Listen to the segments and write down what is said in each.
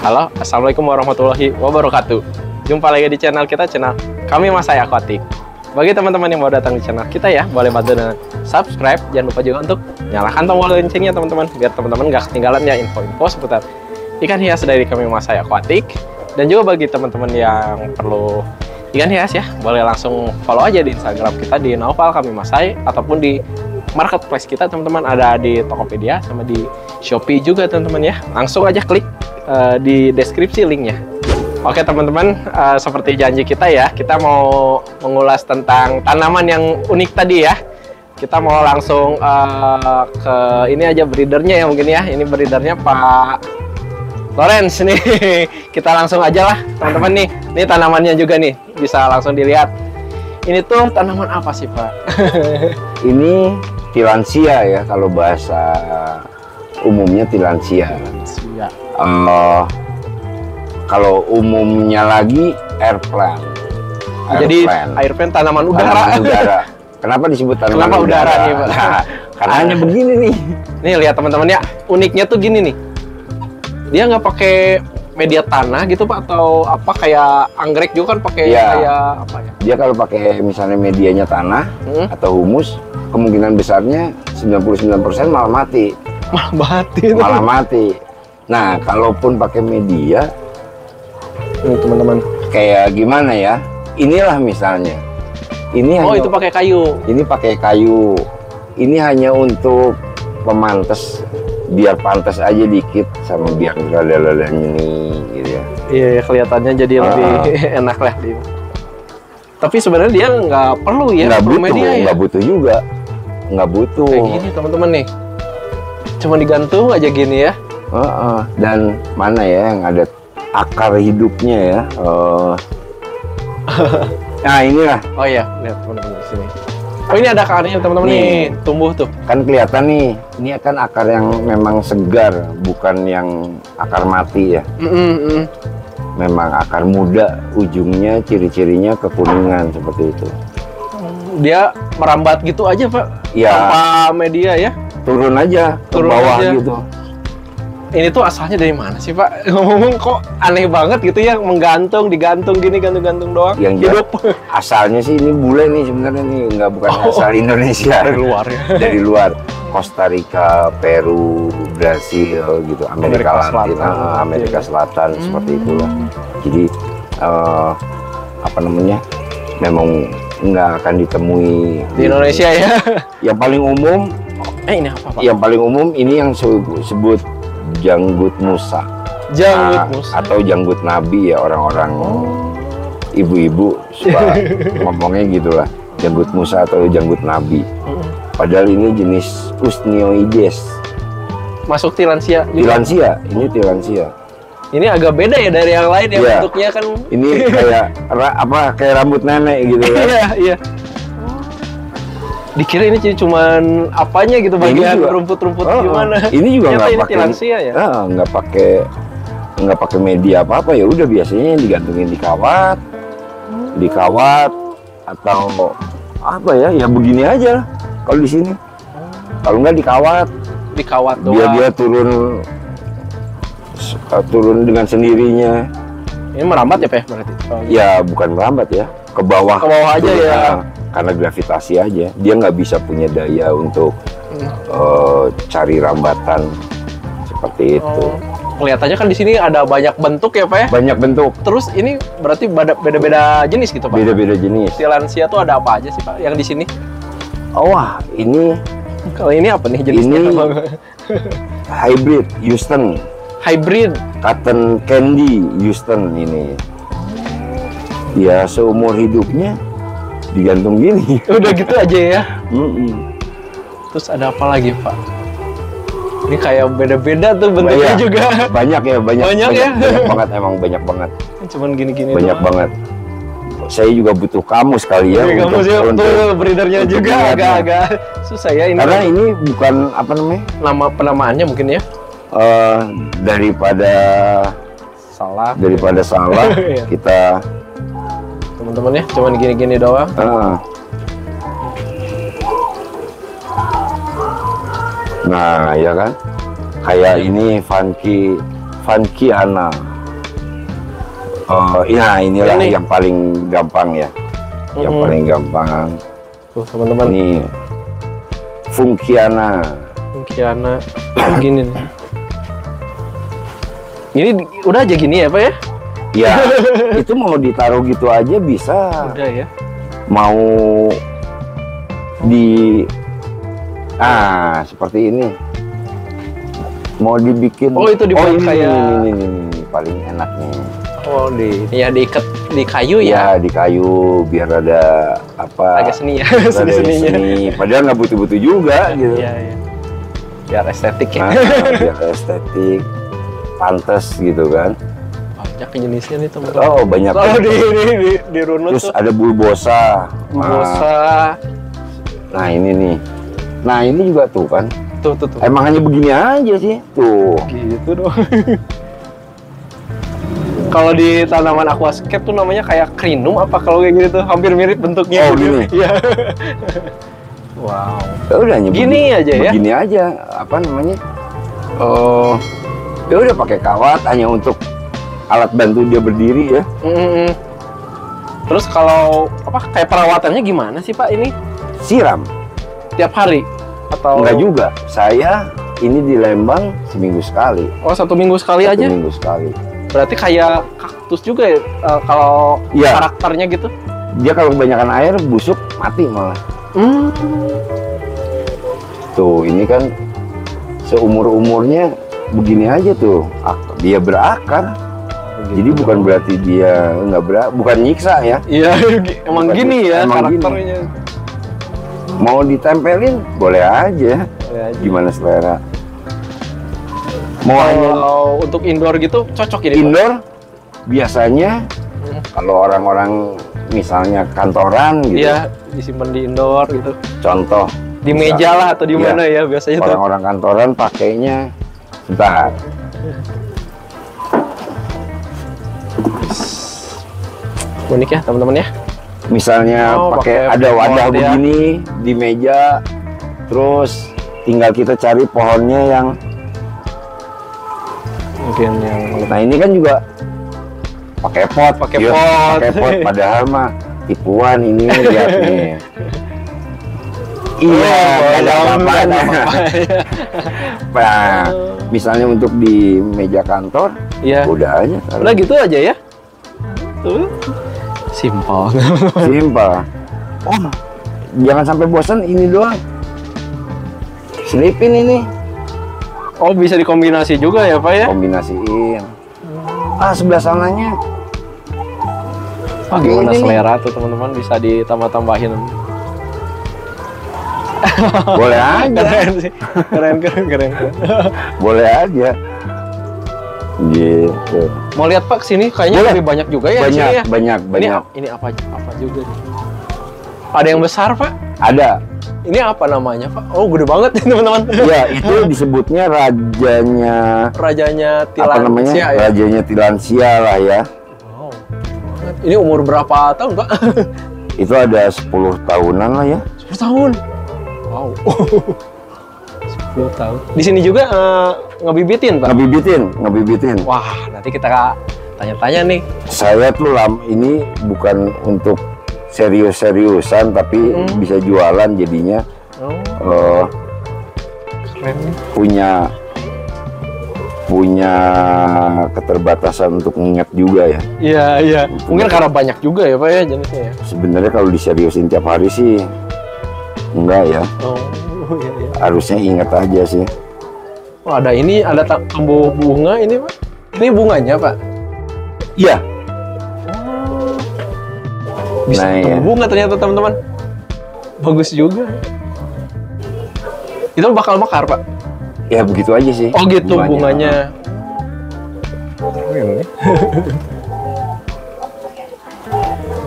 Halo, assalamualaikum warahmatullahi wabarakatuh. Jumpa lagi di channel kita, channel Kami Masai Aquatic. Bagi teman-teman yang mau datang di channel kita ya, boleh bantu dengan subscribe. Jangan lupa juga untuk nyalakan tombol loncengnya teman-teman, biar teman-teman nggak ketinggalan ya info-info seputar ikan hias dari Kami Masai Aquatic. Dan juga bagi teman-teman yang perlu ikan hias ya, boleh langsung follow aja di Instagram kita di Naufal Kami Masai, ataupun di marketplace kita teman-teman, ada di Tokopedia sama di Shopee juga teman-teman ya. Langsung aja klik di deskripsi linknya. Oke teman-teman, seperti janji kita ya, kita mau mengulas tentang tanaman yang unik tadi ya. Kita mau langsung ke ini aja breedernya ya mungkin ya. Ini breedernya Pak Lawrence nih. Kita langsung aja lah teman-teman nih. Ini tanamannya juga nih, bisa langsung dilihat. Ini tuh tanaman apa sih Pak? Ini Tillandsia ya, kalau bahasa umumnya Tillandsia. Kalau umumnya lagi air plant. Jadi air plant tanaman udara. Kenapa disebut tanaman udara nih Pak? Nah, karena hanya begini nih. Nih lihat teman-teman ya, uniknya tuh gini nih. Dia nggak pakai media tanah gitu Pak, atau apa kayak anggrek juga kan pakai kayak apa ya? Dia kalau pakai misalnya medianya tanah atau humus, kemungkinan besarnya 99% malah mati. Malah mati. Nah, kalaupun pakai media, ini teman-teman, kayak gimana ya? Inilah misalnya. Ini itu pakai kayu. Ini pakai kayu. Ini hanya untuk pemantes, biar pantas aja dikit, sama biar lele-lele ini, gitu ya. Iya, kelihatannya jadi lebih enak lah dia. Tapi sebenarnya dia nggak perlu ya, nggak butuh, media ya. Nggak butuh juga, nggak butuh. Kayak gini teman-teman nih, cuma digantung aja gini ya. Dan mana ya yang ada akar hidupnya ya? Nah inilah. Oh iya, lihat teman-teman di sini. Oh ini ada akarnya teman-teman nih, tumbuh tuh. Kan kelihatan nih, ini akan akar yang memang segar, bukan yang akar mati ya. Memang akar muda, ujungnya ciri-cirinya kekuningan seperti itu. Dia merambat gitu aja Pak, ya, tanpa media ya? Turun aja ke bawah aja gitu. Ini tuh asalnya dari mana sih Pak? Ngomong kok aneh banget gitu ya, menggantung, digantung gini, gantung-gantung doang. Yang hidup. Asalnya sih ini bule nih sebenarnya nih, bukan asal Indonesia. Dari luar ya? Dari luar. Costa Rica, Peru, Brasil gitu, Amerika Latin, Amerika Selatan seperti itulah. Jadi apa namanya? Memang nggak akan ditemui di Indonesia ya. Yang paling umum. Ini apa Pak? Yang paling umum ini yang sebut janggut Musa. Janggut Musa atau janggut Nabi ya, orang-orang ibu-ibu suka ngomongnya gitulah, janggut Musa atau janggut Nabi. Padahal ini jenis Usnioides. Masuk Tillandsia. Tillandsia, ini Tillandsia. Ini agak beda ya dari yang lain ya, bentuknya kan. Ini kayak kayak rambut nenek gitu ya. Iya. Dikira ini cuman apanya gitu, bagian rumput-rumput gimana? Ini juga nggak pakai Tillandsia ya? Nggak pakai media apa-apa, ya udah biasanya digantungin di kawat atau apa ya? Ya begini aja lah kalau di sini. Kalau nggak di kawat doang. Biar dia turun dengan sendirinya. Ini merambat ya Pak berarti? Ya bukan merambat ya, ke bawah. Ke bawah aja ya. Karena gravitasi aja, dia nggak bisa punya daya untuk cari rambatan seperti itu. Kelihatannya kan di sini ada banyak bentuk ya Pak ya? Banyak bentuk. Terus ini berarti beda-beda jenis gitu Pak? Beda-beda jenis. Tillandsia tuh ada apa aja sih Pak yang di sini? Wah, ini. Kalau ini apa nih jenisnya? Ini hybrid Houston. Hybrid Cotton Candy Houston ini. Ya seumur hidupnya digantung gini. Udah gitu aja ya. Terus ada apa lagi Pak? Ini kayak beda-beda tuh bentuknya juga. Banyak ya. Banyak banget, emang banyak banget. Cuman gini-gini banyak doang. Banget. Saya juga butuh kamus kali ya. Kamus ya, untuk breedernya juga agak-agak susah ya ini. Karena ini bukan apa namanya? Nama penamaannya mungkin ya. Daripada salah kita teman-teman ya, cuman gini-gini doang. Nah, ya kan? Kayak ini Funky Ana. Oh iya, inilah Ini. yang paling gampang ya. Yang paling gampang. Tuh teman-teman. Ini Funkiana. Kiana gini nih. Ini udah aja gini ya Pak ya? Ya, itu mau ditaruh gitu aja bisa. Udah ya. Mau seperti ini. Mau dibikin. Oh, itu dibuat kayak- ini paling enak nih. Oh ya diikat di kayu Ya ya. di kayu biar ada apa? Agak seni ya. biar ada Seni-seninya. seni. Padahal nggak butuh-butuh juga gitu. Iya iya. Biar estetik ya. Biar estetik, pantas gitu kan. Banyak jenisnya nih teman-teman. Oh banyak. Kalau di runut Terus tuh ada bulbosa. bosa. Nah ini nih. Nah ini juga tuh kan. Tuh. Emang hanya begini aja sih. Tuh. Gitu dong. Kalau di tanaman aquascape tuh namanya kayak krinum apa kalau kayak gitu tuh hampir mirip bentuknya. Oh, gini? Iya. Wow. Ya udah hanya Gini aja ya? Begini aja. Apa namanya? Oh. Ya udah pakai kawat hanya untuk alat bantu dia berdiri ya. Mm-mm. Terus kalau apa kayak perawatannya gimana sih Pak ini? Siram. Tiap hari atau Enggak juga. Saya ini di Lembang seminggu sekali. Oh, 1 minggu sekali aja? Seminggu sekali. Berarti kayak kaktus juga ya kalau Iya. karakternya gitu? Dia kalau kebanyakan air busuk mati malah. Tuh ini kan seumur-umurnya begini aja tuh. Dia berakar. Jadi bukan berarti dia bukan nyiksa ya. Iya, emang Bukan gini ya emang gini. karakternya. Mau ditempelin boleh aja. Boleh aja. Gimana selera. Mau hanya Kalau untuk indoor gitu cocok ini Pak? indoor biasanya kalau orang-orang misalnya kantoran gitu. Iya, disimpan di indoor gitu. Contoh Di meja lah atau di Iya. mana ya biasanya tuh. orang-orang kantoran pakainya sebentar. Unik ya teman-teman ya. Misalnya Oh, pakai pakai ada wadah pot ya. begini di meja, terus tinggal kita cari pohonnya yang. Mungkin yang Nah ini kan juga pakai pot, Pakai Iya, pot. pakai pot. Padahal mah tipuan ini lihat nih. Iya, nggak ada apa-apanya. Nah, misalnya untuk di meja kantor, Iya. udah aja. Udah gitu aja ya. Tuh. Simpel. Simpel. Oh, jangan sampai bosan ini doang. Selipin ini, Oh, bisa dikombinasi juga ya, Pak ya? kombinasiin. Sebelah sananya. Ah, gimana Ini nih. selera tuh teman-teman bisa ditambah-tambahin. Boleh aja, Keren sih. Keren. boleh aja. Gitu. Mau lihat Pak sini kayaknya Boleh. lebih banyak juga ya di sini ya. Banyak. Ini apa juga nih? Ada yang besar, Pak? Ada. Ini apa namanya, Pak? Oh, gede banget nih, teman-teman. Ya, itu disebutnya rajanya Rajanya apa namanya? Tilansia ya. Rajanya Tilansia lah ya. Wow. Ini umur berapa tahun, Pak? Itu ada 10 tahunan lah ya. 10 tahun. Wow. 10 tahun. Di sini juga ngebibitin, Pak. Ngebibitin. Wah, nanti kita tanya-tanya nih. Saya tuh ini bukan untuk serius-seriusan tapi bisa jualan jadinya Oh, keren nih. punya keterbatasan untuk mengingat juga ya. Iya. Mungkin karena banyak juga ya, Pak ya jenisnya ya. Sebenarnya kalau diseriusin tiap hari sih enggak ya. Oh, iya. Harusnya ingat aja sih. Oh, ada tumbuh bunga ini, Pak. Ini bunganya, Pak. Iya. Bisa Nah, tumbuh iya. bunga ternyata, teman-teman. Bagus juga. Itu bakal mekar, Pak. Ya begitu aja sih. Oh, gitu bunganya.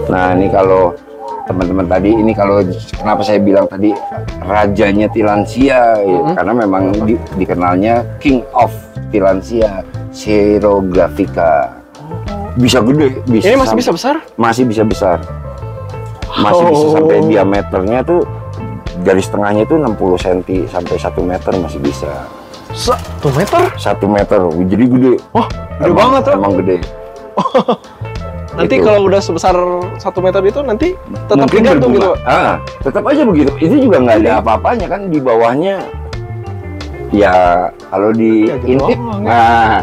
Nah, ini kalau teman-teman tadi, ini kalau kenapa saya bilang tadi rajanya Tilansia ya, karena memang dikenalnya King of Tilansia, Xerographica. Bisa gede, Ini masih bisa besar? Masih bisa besar. Masih bisa sampai diameternya tuh garis tengahnya itu 60 cm sampai 1 meter masih bisa. 1 meter? 1 meter, jadi gede. Wah, gede banget tuh. Emang gede. Nanti Itu. kalau udah sebesar 1 meter itu nanti tetap Mungkin digantung gitu, berbunga. Pak? Tetap aja begitu. Itu juga nggak ada apa-apanya kan di bawahnya. Ya kalau Ya, gitu diintip, doang, ya. nah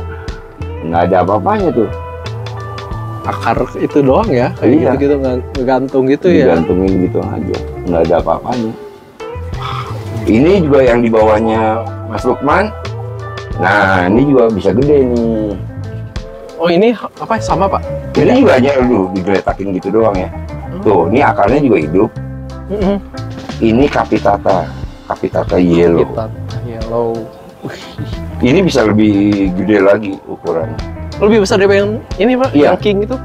nggak ada apa-apanya tuh. Akar itu doang ya, kayak Iya. gitu-gitu ngegantung gitu ya. Digantungin gitu aja, nggak ada apa-apanya. Ini juga yang di bawahnya Mas Lukman. Nah ini juga bisa gede nih. Oh ini apa sama Pak? Ini juga aja dulu digeletakin gitu doang ya. Tuh, ini akarnya juga hidup. Mm-mm. Ini Capitata yellow. Kita yellow. Ini bisa lebih gede lagi ukurannya. Lebih besar dari yang ini Pak, Iya. yang king itu.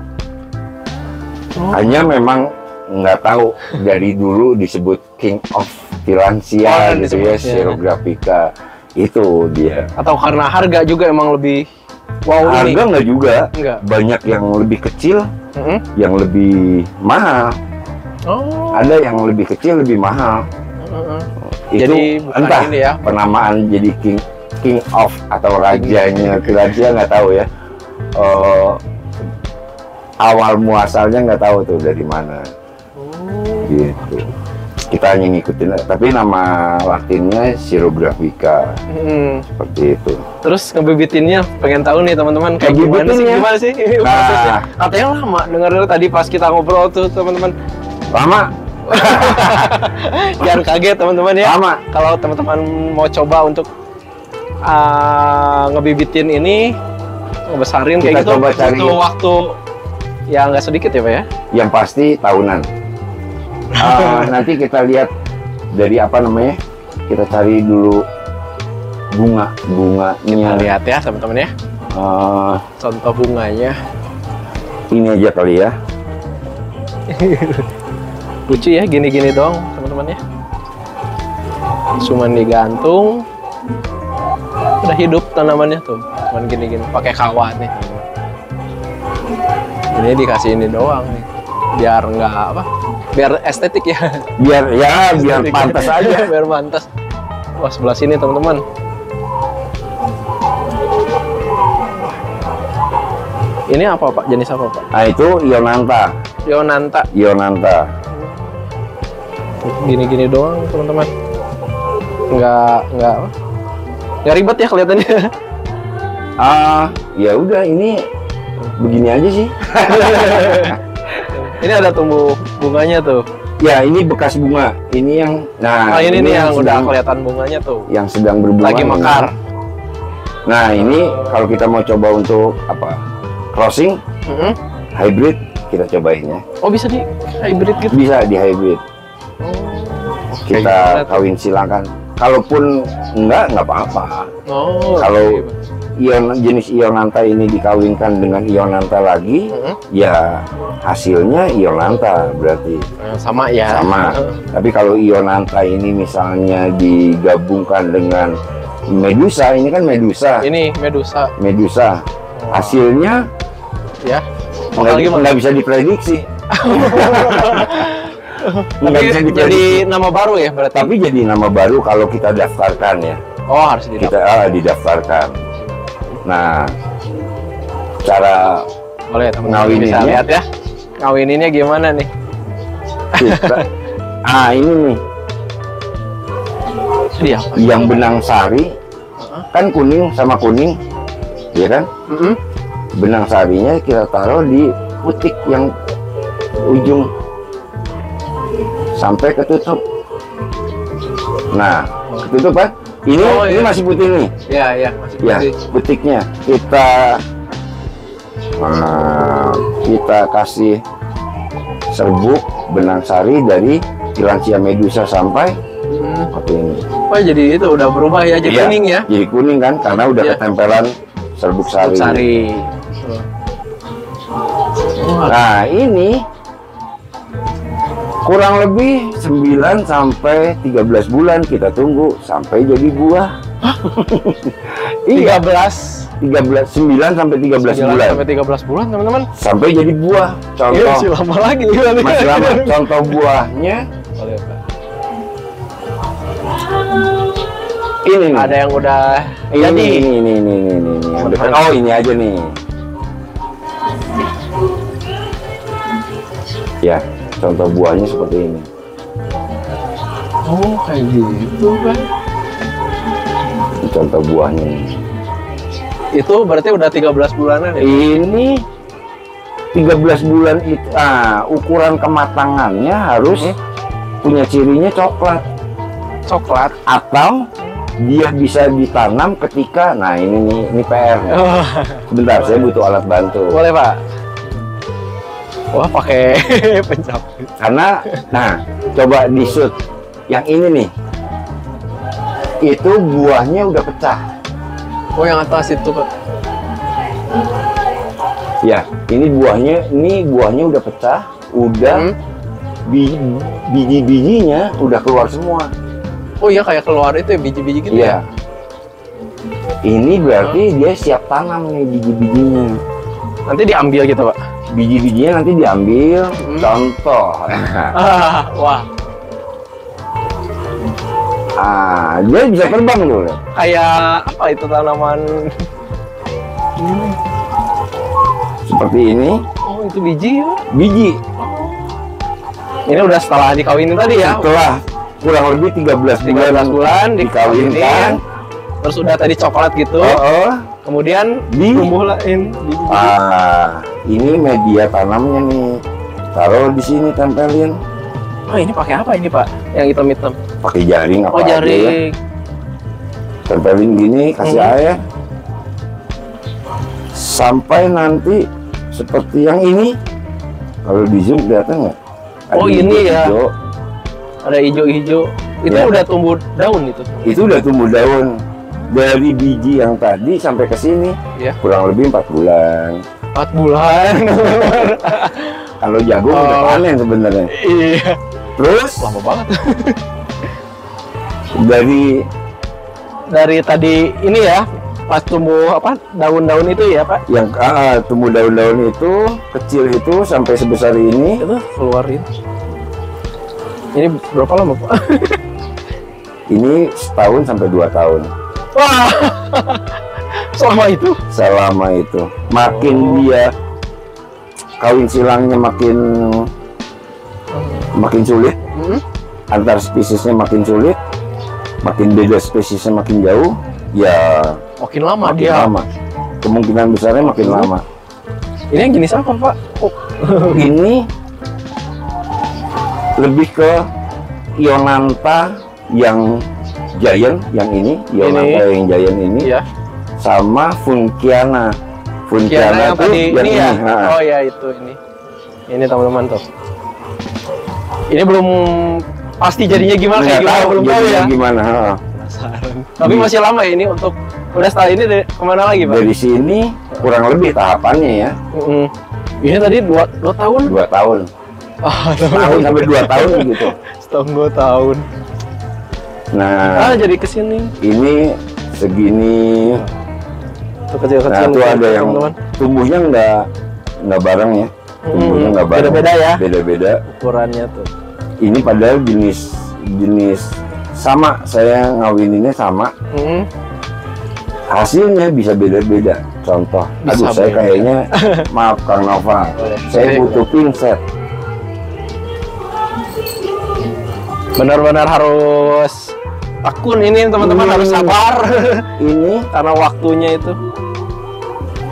Oh. Hanya memang nggak tahu dari dulu disebut King of Oh, Tillandsia gitu ya, disebutnya. Xerografica. Itu dia. Atau karena harga juga emang lebih wow ini. Harga nggak juga. Enggak. Banyak yang lebih kecil, Mm-mm. yang lebih mahal. Oh. Ada yang lebih kecil, lebih mahal. Mm-mm. Itu Jadi bukan entah ini ya. penamaan jadi King of atau rajanya Tillandsia nggak tahu ya. Awal muasalnya nggak tahu tuh dari mana. Oh. Gitu. Kita hanya ngikutin, tapi nama latinnya Xerografica, Mm-mm. seperti itu. Terus ngebibitinnya pengen tahu nih teman-teman kayak gimana sih? Ngebibitinnya? Gimana sih Nah. prosesnya? Katanya lama. Dengar tadi pas kita ngobrol tuh teman-teman. Lama, Jangan kaget teman-teman ya. lama. Kalau teman-teman mau coba untuk ngebibitin ini, ngebesarin Kita kayak gitu, coba cari. butuh waktu ya nggak sedikit ya Pak ya. Yang pasti tahunan. Nanti kita lihat dari apa namanya, kita cari dulu bunganya. Kita lihat ya teman-teman ya, contoh bunganya. Ini aja kali ya. Lucu ya, gini-gini dong teman-teman ya. Cuman digantung, udah hidup tanamannya tuh. Cuman gini-gini, pakai kawat nih teman-teman. Ini dikasih ini doang nih, biar nggak apa, biar estetik ya. Biar Estetik. pantas aja. Biar pantas. Wah sebelah sini teman-teman. Ini apa Pak? Jenis apa Pak? Nah itu Ionantha. Ionantha. Gini-gini doang teman-teman. Nggak ribet ya kelihatannya. Ya udah ini begini aja sih. Ini ada tumbuh bunganya tuh. Ya ini bekas bunga. Ini yang, nah ini nih yang udah sedang- kelihatan bunganya tuh. yang sedang berbunga. Lagi ini. mekar. Nah ini kalau kita mau coba untuk apa? Crossing, Mm-mm. hybrid, kita cobain ya. Oh bisa di hybrid gitu. Bisa di hybrid. Kayak Kita gimana tuh? kawin silakan. Kalaupun nggak apa-apa. Oh. Kalau oke. jenis Ionantha ini dikawinkan dengan Ionantha lagi, Mm-mm. ya hasilnya Ionantha berarti Sama ya. sama. Tapi kalau Ionantha ini misalnya digabungkan dengan Medusa, ini kan Medusa, Ini medusa Medusa, hasilnya ya. Bakal gimana? nggak bisa diprediksi. Nggak Tapi bisa jadi diprediksi. nama baru ya berarti. Tapi jadi nama baru kalau kita daftarkan ya. Oh harus didaftar. Kita didaftarkan. Nah, cara Boleh teman-teman Ngawinin bisa ya. lihat ya. Ngawininnya gimana nih? kita, ini nih Dia apa? yang benang sari kan kuning sama kuning, ya kan? Mm-mm. Benang sarinya kita taruh di putik yang ujung sampai ketutup. Nah, ketutup kan? Ini Oh, ini iya. masih putih nih. Ya ya masih Ya, putih. putiknya kita kasih serbuk benang sari dari Tillandsia medusa sampai seperti ini. Oh jadi itu udah berubah ya jadi Iya, kuning ya. Jadi kuning kan karena udah Iya. ketempelan serbuk sari. Sari. Wah, Nah, ini kurang lebih 9 sampai 13 bulan kita tunggu sampai jadi buah. Iya, 9 sampai 13 bulan. sampai 13 bulan teman-teman. Sampai jadi buah. Iya Contoh masih lama lagi berarti. masih lama. Contoh buahnya Boleh, Pak. ini nih. Ada yang udah ini, jadi. ini. Yang depan. Oh, ini aja nih. Ya, contoh buahnya seperti ini. Oh, kayak gitu kan. Contoh buahnya. Itu berarti udah 13 bulanan ya? Ini 13 bulan itu, ukuran kematangannya harus punya cirinya coklat. Coklat. Atau dia bisa ditanam ketika, nah ini PR. Oh. Sebentar, saya butuh alat bantu. Boleh Pak. Wah, pakai pencapit. Karena, nah, coba di shoot yang ini nih, itu buahnya udah pecah. Oh, yang atas itu Pak. Ya, ini buahnya udah pecah, udah biji-bijinya udah keluar semua. Oh iya, kayak keluar itu ya, biji-biji gitu Iya. Ini berarti dia siap tanam nih biji-bijinya. Nanti diambil gitu Pak. Biji-bijinya nanti diambil. Contoh. Wah, Dia bisa terbang loh. kayak apa itu tanaman? Seperti ini, Oh, itu biji ya. biji. Ini udah setelah dikawinin tadi ya. Setelah kurang lebih 13 bulan dikawinkan. Terus udah tadi coklat gitu. Kemudian tumbuhin biji. Ini media tanamnya nih. Taruh di sini, tempelin. Oh, ini pakai apa ini Pak? Yang hitam-hitam. Pakai jaring apa Oh, aja ya. jaring. Tempelin gini, kasih air. Sampai nanti seperti yang ini. Kalau di zoom kelihatan nggak? Oh, Ada ini ya. hijau. Ada hijau-hijau. Itu Ya. udah tumbuh daun itu. Itu udah tumbuh daun. Dari biji yang tadi sampai ke sini Iya. kurang lebih 4 bulan. 4 bulan. Kalau jagung udah panen sebenarnya. Iya. Terus Lama banget. dari tadi ini ya, pas tumbuh apa daun-daun itu ya Pak, yang tumbuh daun-daun itu kecil itu sampai sebesar ini, itu keluarin. Ini berapa lama Pak? ini setahun sampai 2 tahun. Wah, selama itu? Selama itu makin dia kawin silangnya makin sulit, antar spesiesnya makin sulit, makin beda spesiesnya makin jauh, ya Makin lama makin dia. lama. Kemungkinan besarnya makin lama. Ini yang jenis apa Pak? Oh. Ini lebih ke Ionantha yang giant, yang ini Ionantha yang giant ini, Iya. sama Funkiana. Kiana yang tuh tadi yang ini ya. ha. Oh ya itu ini. Ini teman-teman tuh. Ini belum pasti jadinya gimana, Nggak kayak gimana tahu belum tahu jadinya ya. gimana. Ha. Penasaran. Tapi masih lama ya ini untuk udah setelah ini kemana lagi Pak? Dari sini kurang lebih tahapannya ya Ini tadi 2 tahun. 2 tahun. Tahun sampai 2 tahun gitu. Setahun 2 tahun. Nah, Jadi kesini. ini segini. Tuh kecil-kecil. Nah, tuh ada yang teman-teman. tumbuhnya nggak bareng ya. Tumbuhnya nggak bareng. Beda-beda ya. Beda-beda. Ukurannya tuh. Ini padahal jenis sama, saya ngawinnya sama. Hasilnya bisa beda-beda. Contoh, Bisa saya beda. kayaknya, maaf Kang Nova, saya butuh pinset. Benar-benar harus tekun ini teman-teman, harus sabar. Ini Karena waktunya itu.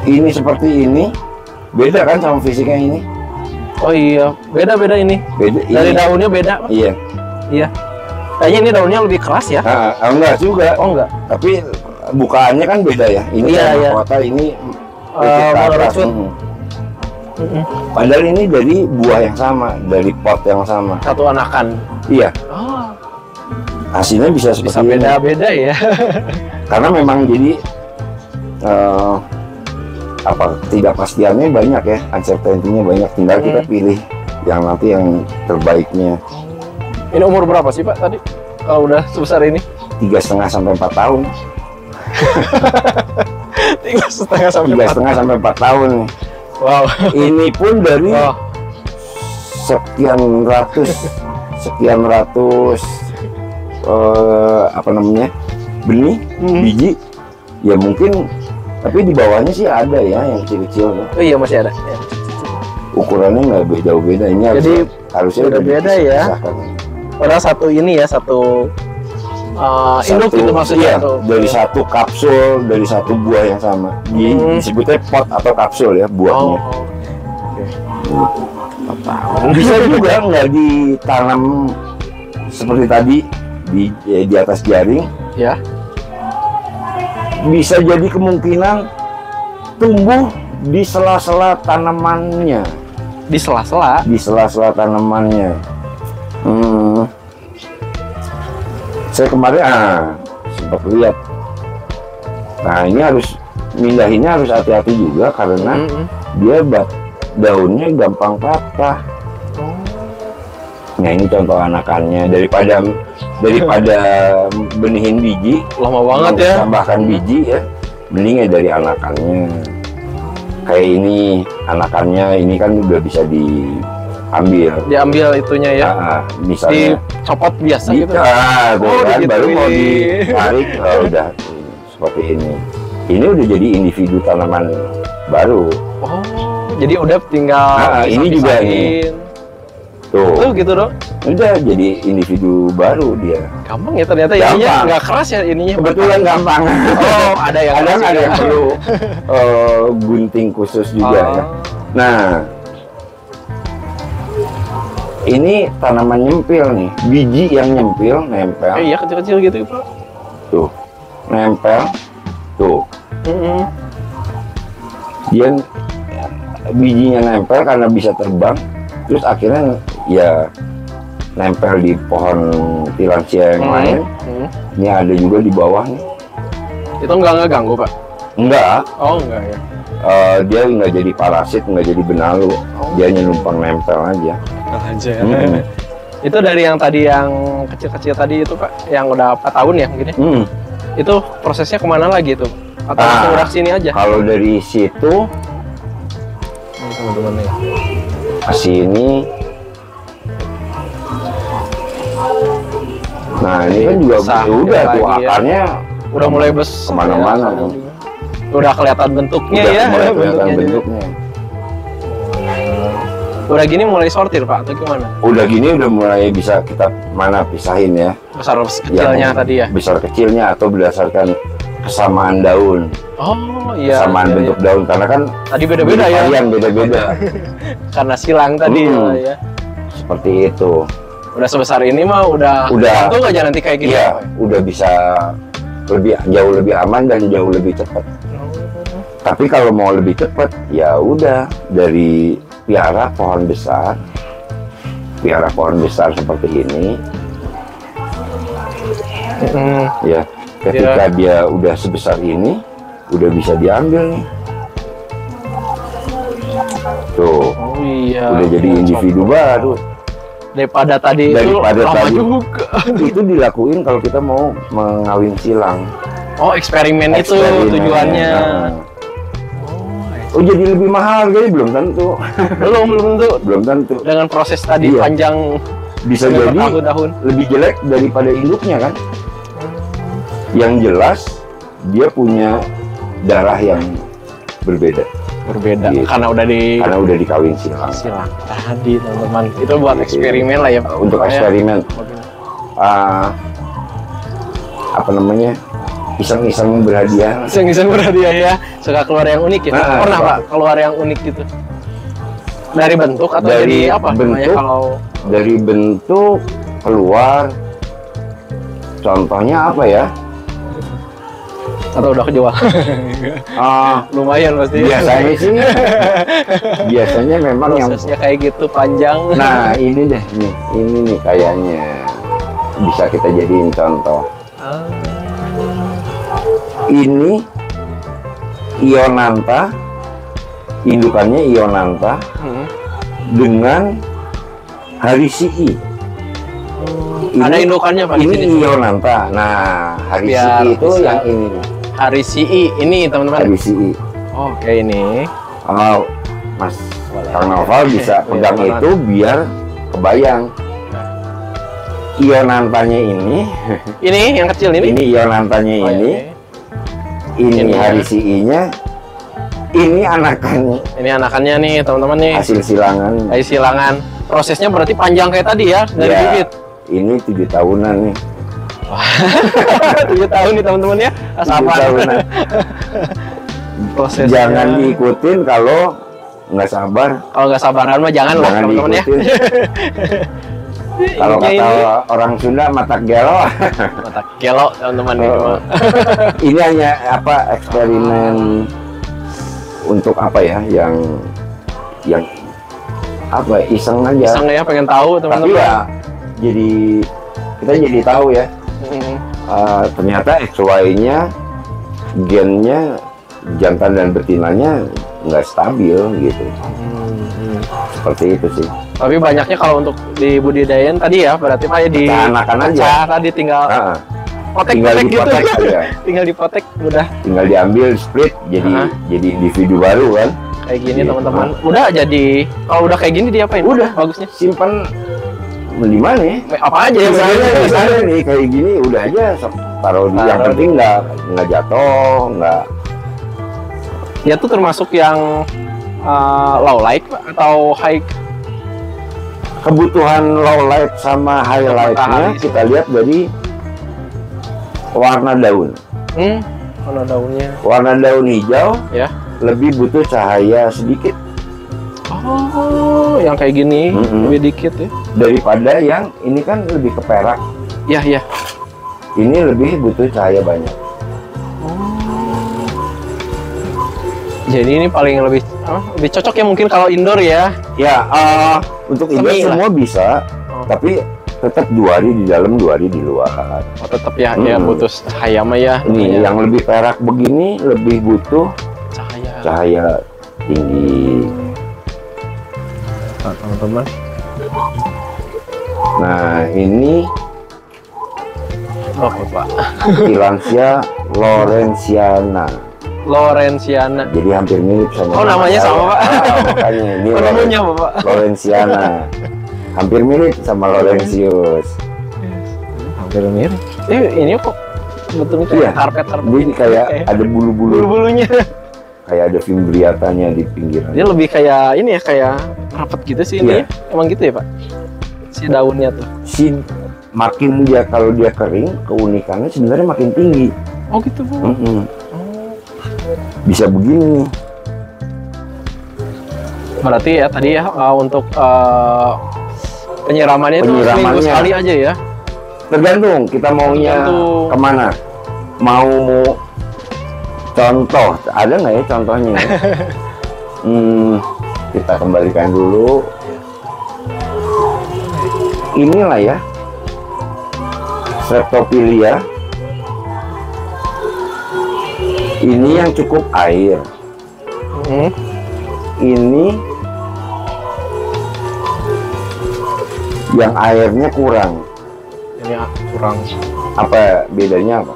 ini seperti ini, beda kan sama fisiknya ini? Oh iya, beda-beda ini. Beda. Dari ini. daunnya beda Pak. Iya. Iya. Kayaknya ini daunnya lebih keras ya. Enggak juga. Oh enggak. Tapi bukaannya kan beda ya. Ini Iya, kan iya. mahkota, ini ke atas. merucut. Padahal ini dari buah yang sama, dari pot yang sama. Satu anakan. Iya. Oh, Hasilnya bisa bisa seperti ini. beda-beda ya. Karena memang jadi ketidakpastiannya banyak ya, uncertainty-nya banyak. Tinggal kita pilih yang nanti yang terbaiknya. Ini umur berapa sih Pak tadi? Kalau udah sebesar ini? 3,5 sampai 4 tahun. 3,5 sampai 4. 3,5 sampai 4 tahun nih. Wow. Ini pun dari Oh, sekian ratus benih, biji, ya mungkin, tapi di bawahnya sih ada ya yang kecil-kecil. oh iya masih ada. Ya. ukurannya nggak beda-beda. Ini Jadi harusnya beda-beda ya. Padahal satu ini ya, satu induk gitu maksudnya. Iya, dari satu kapsul, dari satu buah yang sama. Disebutnya pot atau kapsul ya buahnya. Bisa juga nggak ditanam seperti tadi di atas jaring. Ya. Bisa jadi kemungkinan tumbuh di sela-sela tanamannya. Di sela-sela. Di sela-sela tanamannya. Saya kemarin sempat lihat. Nah ini mindahinnya harus hati-hati juga karena dia daunnya gampang patah. Nah ini contoh anakannya, daripada benihin biji, lama banget ya. Tambahkan biji ya, mending ya dari anakannya. Kayak ini anakannya, ini kan udah bisa diambil Itunya ya. Misalnya dicopot biasa gitu. Kan, baru mau ditarik, udah seperti ini. Ini udah jadi individu tanaman baru. Oh, jadi udah tinggal ini juga nih. Tuh gitu dong. Udah jadi individu baru dia. Gampang ya ternyata. Ininya nggak keras ya ininya. Kebetulan gampang. Oh, ada yang perlu gunting khusus juga ya. Nah, ini tanaman nyempil nih, biji yang nempel. Iya, kecil-kecil gitu Pak. Tuh, nempel. Tuh. Dia bijinya nempel karena bisa terbang. Terus akhirnya ya nempel di pohon tilansia yang lain. Ini ada juga di bawah nih. Itu nggak ganggu Pak? Enggak. Oh enggak ya. Dia nggak jadi parasit, nggak jadi benalu. Dia hanya numpang nempel aja. Itu dari yang tadi yang kecil-kecil tadi itu Pak, yang udah 4 tahun ya mungkin ya? Itu prosesnya kemana lagi tuh? Atau langsung udah sini aja? Kalau dari situ teman-teman ya. Ke sini. Nah ini kan juga udah tuh akarnya udah mulai besar kemana-mana. Udah kelihatan bentuknya udah ya. Mulai kelihatan bentuknya. Udah gini mulai sortir Pak atau gimana? Udah gini udah mulai bisa kita pisahin ya. Besar kecilnya tadi ya? Besar kecilnya atau berdasarkan kesamaan daun. Oh iya. Kesamaan bentuk daun karena kan tadi beda-beda ya. Beda-beda. Karena silang tadi ya. Seperti itu. Udah sebesar ini mah udah tentu aja nanti kayak gini. Iya, udah bisa jauh lebih aman dan jauh lebih cepat. Tapi kalau mau lebih cepat, ya udah dari piara pohon besar seperti ini. Ya, ketika dia udah sebesar ini, udah bisa diambil nih. Tuh, udah jadi individu baru. Daripada tadi lama juga. Itu dilakuin kalau kita mau mengawin silang. Oh, eksperimen itu tujuannya. Oh, jadi lebih mahal harganya belum tentu. Belum tentu. Dengan proses tadi panjang bisa jadi tahun-tahun. Lebih jelek daripada induknya kan. Yang jelas dia punya darah yang berbeda gitu. Karena udah dikawin silang tadi teman-teman. Itu buat eksperimen lah ya untuk eksperimen apa namanya, iseng-iseng berhadiah ya, suka keluar yang unik ya. Pernah Pak keluar yang unik gitu dari bentuk atau dari apa bentuk, kalau dari bentuk keluar, contohnya apa ya? Atau udah kejual? Lumayan pasti. Biasanya memang prosesnya yang kayak gitu panjang. Nah ini nih kayaknya bisa kita jadiin contoh. Ini Ionantha, indukannya Ionantha dengan Harisii. Ada indukannya Pak? Ini Ionantha. Nah Harisii itu yang ini nih. Harisii ini teman-teman. Harisii. Oke ini. Mas Kang Noval bisa pegang itu biar kebayang. Ionanthanya ini. Ini yang kecil ini. Ini Ionanthanya ini. Ini Harisii-nya. Ini anakannya. Ini anakannya nih teman-teman nih. Hasil silangan. Hasil silangan. Prosesnya berarti panjang kayak tadi ya dari Ya, bibit. ini 7 tahunan nih. 7 tahun nih teman-teman ya. 7 Sabar. tahunan. Prosesnya. Jangan diikutin kalau nggak sabar. Kalau nggak sabaran mah jangan lah Jangan teman-teman ya. diikutin. Kalau Ininya kata ini orang Sunda mata gelo. mata kelo teman-teman nih. Oh. Ini hanya apa eksperimen untuk apa ya yang apa iseng aja. Iseng ya pengen tahu Tapi teman-teman. ya jadi kita jadi tahu ya Mm. ternyata XY-nya gennya jantan dan betinanya nggak stabil gitu. Seperti itu sih. Tapi banyaknya kalau untuk di budidayan tadi ya berarti Pak ya di Anakan aja. pecah tadi tinggal Tinggal potek-potek gitu. dipotek aja. Tinggal dipotek udah Tinggal diambil split jadi individu baru kan. kayak gini Gitu. teman-teman. Udah jadi kalau udah kayak gini diapain? Udah. Bagusnya. Simpan di mana ya? Apa aja ya Misalnya nih kayak gini udah aja taruh di yang Taruh penting nggak jatuh nggak. Dia tuh termasuk yang low light Pak, atau high. Kebutuhan low light sama highlightnya Bertahan. kita lihat dari warna daun. Warna daunnya Warna daun hijau ya. lebih butuh cahaya sedikit Oh, yang kayak gini lebih dikit ya. daripada yang ini kan lebih ke perak. Iya, iya. Ini lebih butuh cahaya banyak. Jadi ini paling lebih cocok ya mungkin kalau indoor ya. Ya, untuk indoor Semi lah. semua bisa, tapi tetap 2 hari di dalam, 2 hari di luar. Oh, tetap ya ya butuh cahaya mah ya. Ini yang lebih perak begini lebih butuh cahaya. cahaya tinggi. Nah, teman-teman. Nah, ini Oh, Pak. Tillandsia lawrensiana. Lawrensiana. Jadi hampir mirip sama Oh, namanya saya. sama, Pak. Makanya ini Oh, namanya apa, Pak? lawrensiana. Hampir mirip sama Laurentius. Hampir mirip. Ini kok betul Iya. kayak karpet-karpet. Ini kayak ada bulu-bulu, bulu-bulunya. kayak ada fimbriatanya di pinggiran. Dia lebih kayak ini ya, kayak rapat gitu sih ini. Iya. Emang gitu ya, Pak? Si daunnya tuh. Si makin dia kalau dia kering, keunikannya sebenarnya makin tinggi. Oh, gitu, Bu. Bisa begini nih. Berarti ya tadi ya untuk penyiramannya itu Penyiramannya. seminggu sekali aja ya. Tergantung kita maunya Tergantung. kemana. Mau contoh, ada nggak ya contohnya? Kita kembalikan dulu. Inilah ya, Streptopilia. Ini yang cukup air. Ini yang airnya kurang. Ini kurang. Apa bedanya apa?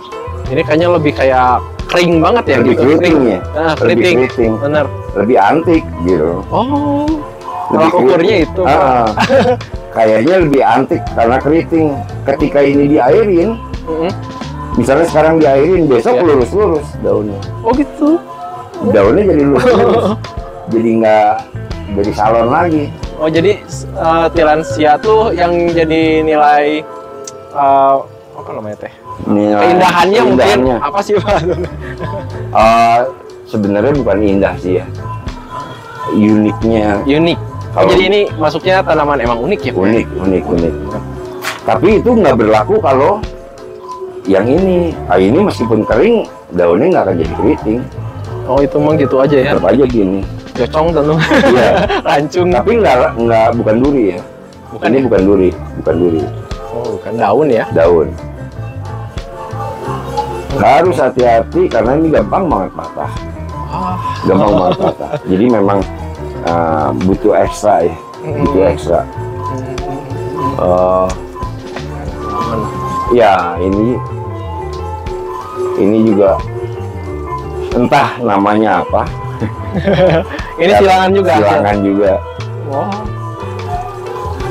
Ini kayaknya lebih kayak kering banget ya Lebih gitu. keriting ya? Nah, Lebih keriting. keriting. Bener. Lebih antik gitu. Oh. Lebih Kalau ukurnya keriting. itu. Ah, kayaknya lebih antik karena keriting. Ketika ini diairin, misalnya sekarang diairin, besok Iya. lurus-lurus daunnya. Oh, gitu. Daunnya jadi lurus-lurus. Jadi nggak jadi salon lagi. Oh, jadi Tillandsia tuh yang jadi nilai apa namanya teh? Keindahannya mungkin apa sih, Pak? Sebenarnya bukan indah sih ya. Uniknya Unik. Oh, jadi ini masuknya tanaman emang unik ya? Pak? unik. Tapi itu nggak berlaku kalau yang ini. Ini meskipun kering, daunnya nggak akan jadi keriting. Oh, itu emang gitu aja ya. Tetap aja gini. Gocong tentu. Iya. Rancung. Tapi nggak bukan duri ya. Bukan Ini ya? bukan duri. Oh, bukan daun ya. Daun. Harus hati-hati karena ini gampang banget patah. Gampang banget patah. Jadi memang butuh ekstra ya. Butuh ekstra. Ya ini juga entah namanya apa. Ini silangan juga. Silangan juga. Wah.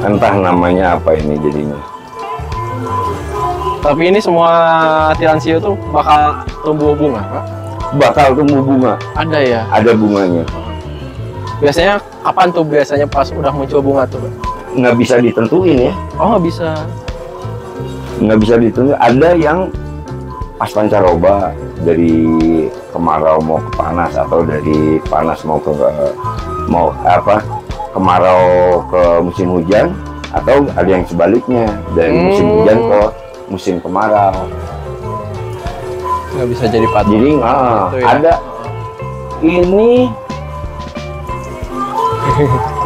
Entah namanya apa ini jadinya. Tapi ini semua Tillandsia tuh bakal tumbuh bunga, Pak? bakal tumbuh bunga. Ada ya. Ada bunganya. Biasanya kapan tuh biasanya pas udah muncul bunga tuh? Nggak bisa ditentuin ya. Oh nggak bisa. Nggak bisa ditentuin. Ada yang pas pancaroba, dari kemarau mau ke panas, atau dari panas mau kemarau ke musim hujan, atau ada yang sebaliknya dari musim hujan ke musim kemarau. Nggak bisa jadi patung. Jadi gitu ya. ada ini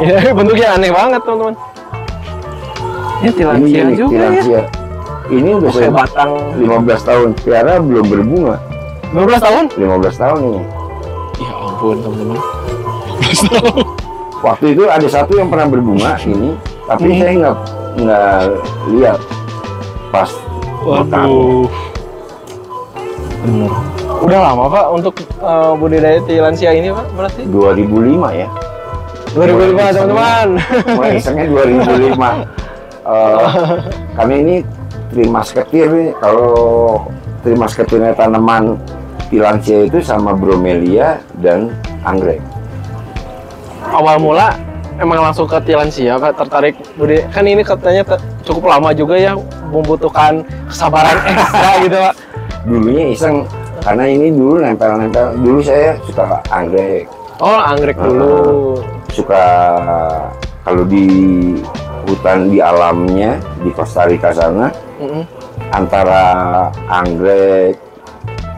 Ini bentuknya aneh banget teman-teman. Ini tilansia ini juga tilansia. ya. Ini udah Kayak saya batang 15 tahun, Tiara belum berbunga. 15 tahun? 15 tahun ini. Ya ampun teman-teman. Waktu itu ada satu yang pernah berbunga ini, tapi saya nggak lihat pas mekar. Waduh. Bener. Udah lama Pak untuk budidaya tilansia ini Pak berarti? 2005 ya. 2005 teman-teman. Mulai isengnya 2005. Kami ini trimas ketir nih. Kalau trimas ketirnya tanaman tilansia itu sama bromelia dan anggrek. Awal mula emang langsung ke tilansia Pak, tertarik budidaya. Kan ini katanya cukup lama juga ya, membutuhkan kesabaran ekstra gitu Pak. Dulunya iseng, karena ini dulu nempel-nempel. Dulu saya suka anggrek. Oh anggrek dulu. Suka kalau di hutan di alamnya di Costa Rica sana, antara anggrek,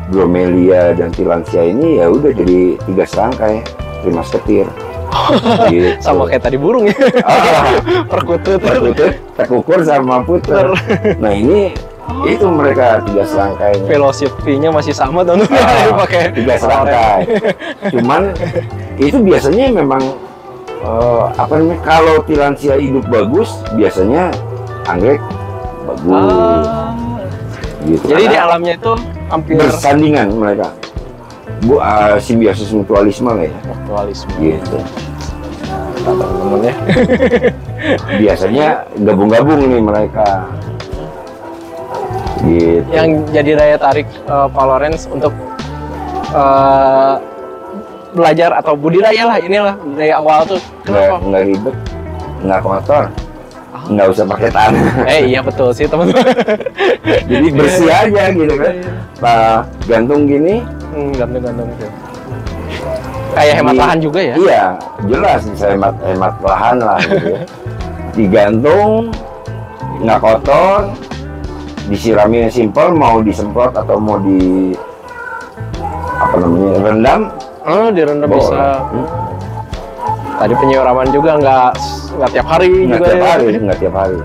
bromelia dan tilansia ini ya udah jadi 3 serangkai trimas ketir. Gitu. Sama kayak tadi burung ya. Perkutut. Tekukur sama puter. Nah ini itu mereka 3 serangkai. Filosofinya masih sama teman-teman. Pakai 3 serangkai. Cuman itu biasanya memang kalau tilansia hidup bagus, biasanya anggrek bagus. Gitu. Jadi di alamnya itu hampir bersandingan mereka. Simbiosis mutualisme lah ya. mutualisme. Gitu. Teman-teman ya. Biasanya gabung-gabung nih mereka. Gitu. Yang jadi daya tarik Pak Lawrence untuk belajar atau budidaya lah inilah dari awal tuh kenapa? Nggak ribet, nggak kotor, nggak usah pakai tanah. Iya betul sih teman-teman. Jadi bersih aja gitu kan. Gantung gini. Gantung-gantung gitu. Kayak hemat lahan juga ya? Iya, jelas bisa hemat lahan lah gitu ya. Digantung, nggak kotor, disiramin simpel, mau disemprot atau mau di rendam. Direndam Boleh. bisa. Tadi penyiraman juga nggak tiap hari Nggak juga tiap ya? hari, nggak tiap hari.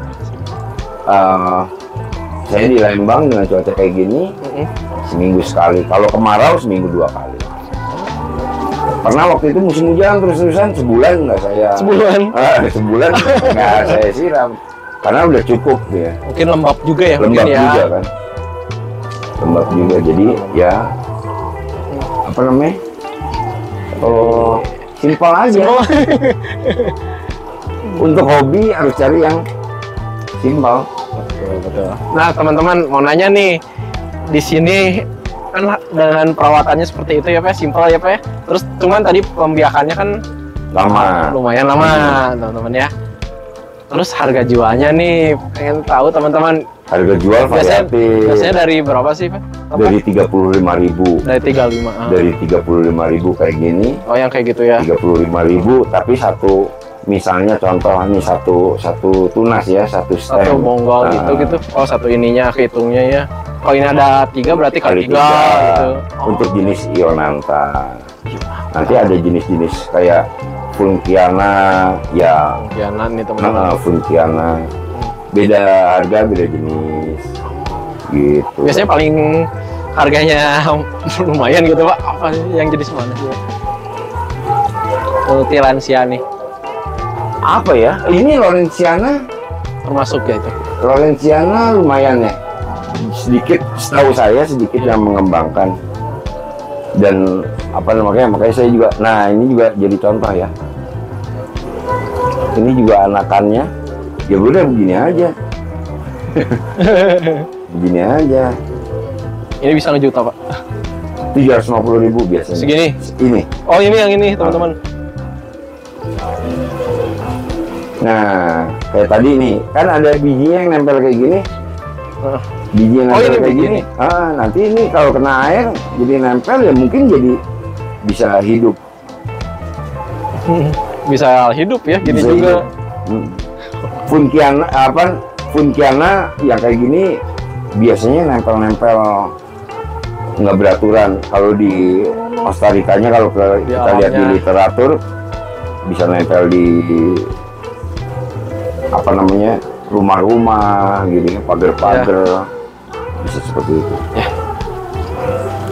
Saya di Lembang dengan cuaca kayak gini, seminggu sekali. Kalau kemarau seminggu 2 kali. Pernah waktu itu musim hujan terus-terusan sebulan nggak saya. Sebulan nggak saya siram karena udah cukup ya. Mungkin lembab juga ya? Lembab mungkin ya. juga kan. Lembab juga, jadi ya apa namanya? Simpel aja. Untuk hobi harus cari yang simpel. Betul. Nah teman-teman mau nanya nih, di sini kan dengan perawatannya seperti itu ya Pak, simpel ya Pak ya. Terus cuman tadi pembiakannya kan Lama. lumayan lama teman-teman ya. Terus harga jualnya nih pengen tahu teman-teman. Harga jual variatif. Biasanya dari berapa sih Pak? Dari 35.000. Dari 35. Dari 35.000 kayak gini. Oh yang kayak gitu ya? 35.000, tapi misalnya contoh nih satu tunas ya, satu stem. Satu bonggol gitu. Oh satu ininya kehitungnya ya. Kalau ini ada 3 berarti kali 3 gitu. Untuk jenis Ionantha. Nanti ada jenis-jenis kayak Funkiana ya. Funkiana nih teman-teman. Funkiana. Beda harga, beda jenis. Gitu. Biasanya paling harganya lumayan gitu Pak. Apa yang jenis mana sih? Tilansia nih. Apa ya? Ini Lawrenceana Termasuk ya itu. Lawrenceana lumayan ya. Sedikit, setahu saya sedikit yang mengembangkan. Dan makanya saya juga, nah ini juga jadi contoh ya. Ini juga anakannya, ya udah begini aja. Begini aja. Ini bisa ngejuta Pak. 750.000 biasanya. Segini? Ini. Oh ini yang ini teman-teman. Nah, kayak tadi nih, kan ada bijinya yang nempel kayak gini. Biji yang nempel kayak gini. Nanti ini kalau kena air jadi nempel ya mungkin jadi bisa hidup. Bisa hidup ya, gini Bisa juga. Hidup. Funkiana yang kayak gini biasanya nempel-nempel nggak beraturan. Kalau di Costa Ricanya kalau kita lihat di literatur bisa nempel di apa namanya rumah-rumah gitu, pagar-pagar, bisa seperti itu. Ya.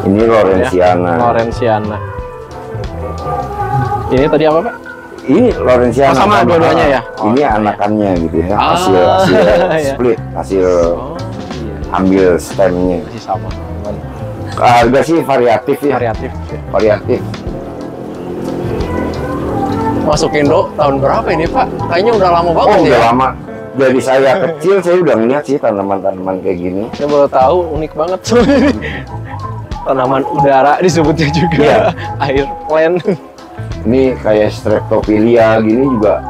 Ini Lawrenceana. Lawrenceana. Ini tadi apa Pak? Ini Lawrenceana. Sama dua-duanya ya? Ini anakannya gitu ya, hasil split, hasil ambil stemnya. Masih sama. Harga sih variatif ya. Variatif. Masuk Indo tahun berapa ini Pak? Kayaknya udah lama banget ya. Udah lama. Dari saya kecil saya udah ngeliat sih tanaman-tanaman kayak gini. Saya baru tahu, unik banget. Tanaman udara disebutnya juga. Iya. Air plant. Ini kayak Streptopilia gini juga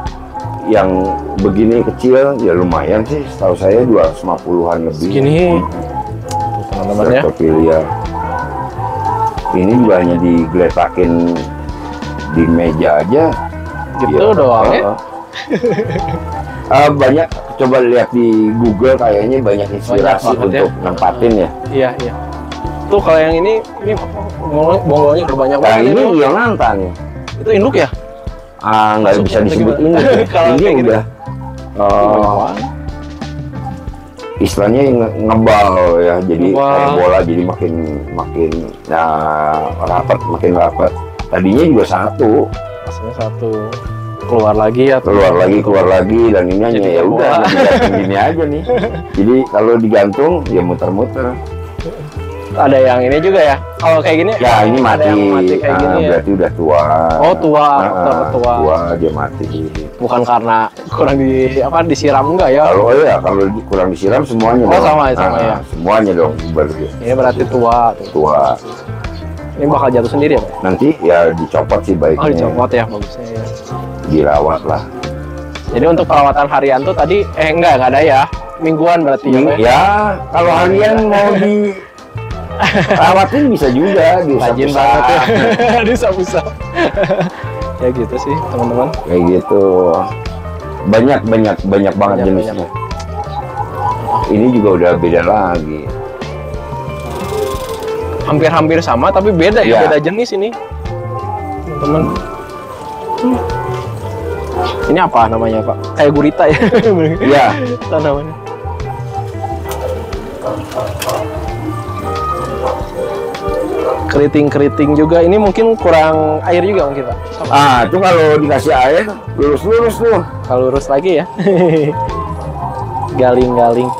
yang begini kecil ya lumayan sih, setahu saya 250-an lebih. Segini teman-teman ya. Streptopilia. Ini juga hanya digeletakin di meja aja. Gitu ya, doang ya. Banyak, coba lihat di Google kayaknya banyak inspirasi untuk nempatin ya. Iya. Tuh kalau yang ini bonggolnya udah banyak banget. Ini Ionantha nih. Itu induk ya? Nggak bisa disebut induk. Ini udah istilahnya ngebal ya, jadi kayak bola, jadi makin rapat. Tadinya juga satu. Aslinya satu. Keluar lagi dan ini hanya ya udah digantung gini aja nih. Jadi kalau digantung ya muter-muter. Ada yang ini juga ya. Kalau kayak gini ya ini mati kayak gini berarti udah tua. Oh tua. Tua dia mati. Bukan karena kurang disiram enggak ya? Kalau kurang disiram semuanya. Sama ya. Semuanya dong berarti. Ini berarti tua. Ini bakal jatuh sendiri ya Pak? Nanti ya dicopot sih baiknya. Oh dicopot ya, bagusnya ya. Dirawat lah. Jadi untuk perawatan harian tuh tadi enggak ada ya, mingguan berarti ya. Kalau harian mau dirawatin bisa juga, rajin banget ya. Diusap-usap. Ya gitu sih teman-teman. Kayak gitu. Banyak banget jenisnya. Ini juga udah beda lagi. Hampir sama tapi beda ya, beda jenis ini teman-teman. Ini apa namanya Pak? Kayak gurita ya? Iya. Tanamannya. Keriting juga ini mungkin kurang air juga mungkin Pak? Itu kalau dikasih air lurus tuh. Kalau lurus lagi ya. Galing.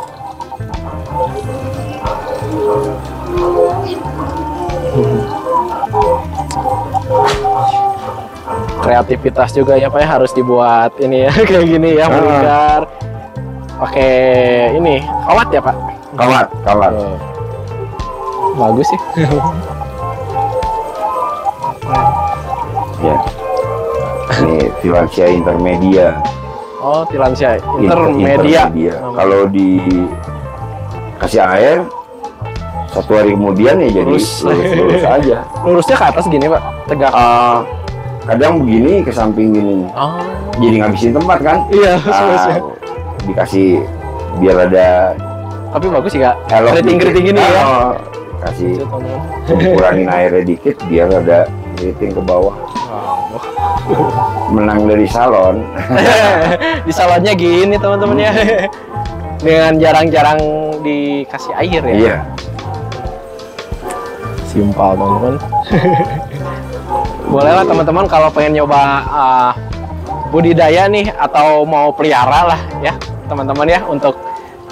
Kreativitas juga ya Pak ya, harus dibuat ini ya kayak gini ya, melingkar pakai ini kawat ya Pak. Kawat. Bagus sih. Ya. Ini Tillandsia intermedia. Oh Tillandsia intermedia. Kalau dikasih air 1 hari kemudian ya jadi lurus aja. Lurusnya ke atas gini Pak, tegak. Kadang begini ke samping gini. Jadi ngabisin tempat kan? Iya. Dikasih biar ada. Tapi bagus sih Kak. Keriting gini ya. Kasih kurangin airnya dikit biar ada keriting ke bawah. Menang dari salon. Di salonnya gini teman-teman ya. Dengan jarang-jarang dikasih air ya. Iya. Simpel teman-teman. Bolehlah teman-teman kalau pengen nyoba budidaya nih atau mau pelihara lah ya teman-teman ya, untuk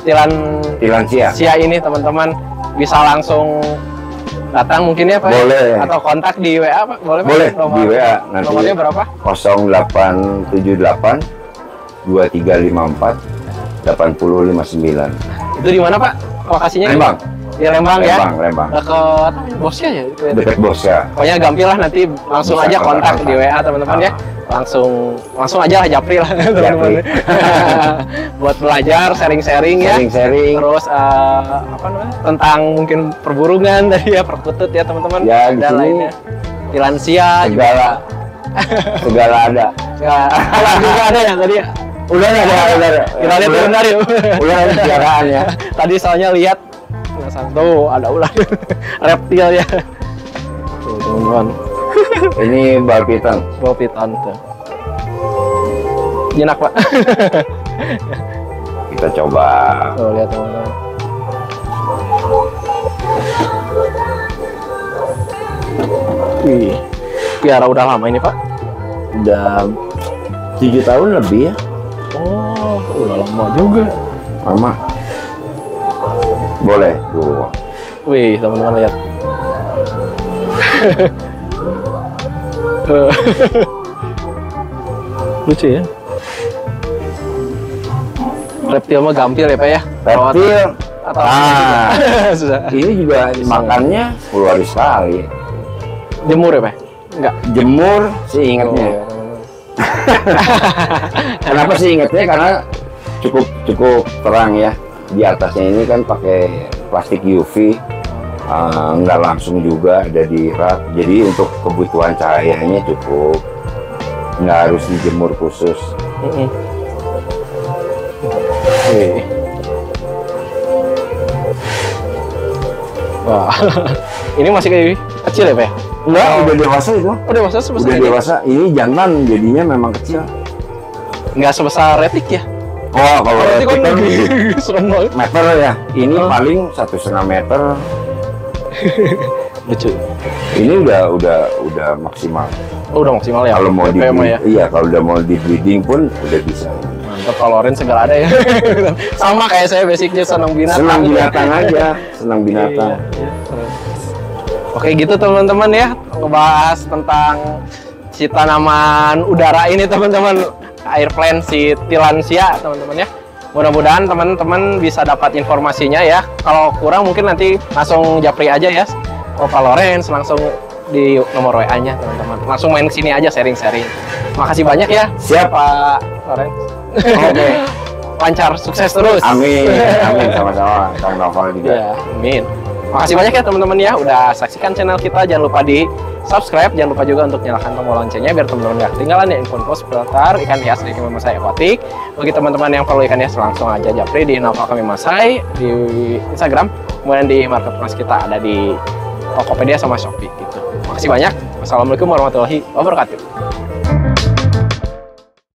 Tillandsia ini teman-teman bisa langsung datang mungkin ya Pak? Boleh. Atau kontak di WA Pak? Boleh di WA. Nanti nomornya berapa? 0878 2354 8059. Itu di mana Pak lokasinya? Palembang. Di Lembang ya. Lembang. Dekat Bosnya ya itu ya. Dekat Bosya. Pokoknya gampil lah, nanti langsung Bisa aja kontak di WA teman-teman ya. Langsung aja lah japri lah teman-teman. Buat belajar, sharing-sharing ya. Sharing-sharing. Terus apa namanya? Tentang mungkin perburungan tadi ya, perkutut ya teman-teman. Ya, di dan sini lainnya. Tilansia segala segala ada. Segala juga ada ya tadi. Udah ada. Kita lihat benar ya. Udah ada piaraan ya. Tadi soalnya lihat tuh ada ular reptil ya. Tuh teman-teman. Ini bal piton. Bal piton tuh. Jinak Pak. Kita coba. Tuh lihat teman-teman. Wih, piara udah lama ini Pak? Udah 7 tahun lebih ya. Oh, udah lama juga. Lama. Boleh tuh. Wih, teman-teman lihat. Lucu ya. Reptil mah gampil ya Pak ya. Reptil. Atau sudah. Ini juga makannya 10 hari sekali. Jemur ya Pak? Enggak. Jemur sih ingatnya. Kenapa sih ingatnya? Karena cukup terang ya. Di atasnya ini kan pakai plastik UV. Nggak langsung juga ada di rak. Jadi untuk kebutuhan cahayanya cukup. Nggak harus dijemur khusus. Wah, ini masih kayak kecil ya Pak ya? Enggak, udah dewasa itu. Oh, dewasa sebesar Udah ini? dewasa. Ini jantan jadinya memang kecil. Nggak sebesar retik ya? Oh, kalau Retik kan retik serem banget. meter ya. Ini paling 1,5 meter. Lucu. Ini udah maksimal. Oh, udah maksimal ya? Kalau mau di PPM ya? iya, kalau udah mau di breeding pun udah bisa. Mantap, kalorin segala ada ya. Sama kayak saya basicnya senang binatang. Senang binatang aja, senang binatang. Iya. Oke gitu teman-teman ya, ngebahas tentang si tanaman udara ini teman-teman, air plant si Tilansia teman-teman ya. Mudah-mudahan teman-teman bisa dapat informasinya ya. Kalau kurang mungkin nanti langsung japri aja ya, Pak Lorenz, langsung di nomor WA-nya teman-teman. Langsung main ke sini aja sharing-sharing. Makasih banyak ya. Siap. Pak Lorenz. Oke. Lancar, sukses terus. Amin, amin sama-sama. Kang Novel juga. Ya, amin. Makasih banyak ya teman-teman ya udah saksikan channel kita. Jangan lupa di subscribe, jangan lupa juga untuk nyalakan tombol loncengnya biar teman-teman gak ketinggalan ya info-info seputar ikan hias dari Kami Masai Aquatic. Bagi teman-teman yang perlu ikan hias langsung aja japri di Naufal Kami Masai di Instagram, kemudian di marketplace kita ada di Tokopedia sama Shopee gitu. Makasih banyak. Wassalamualaikum warahmatullahi wabarakatuh.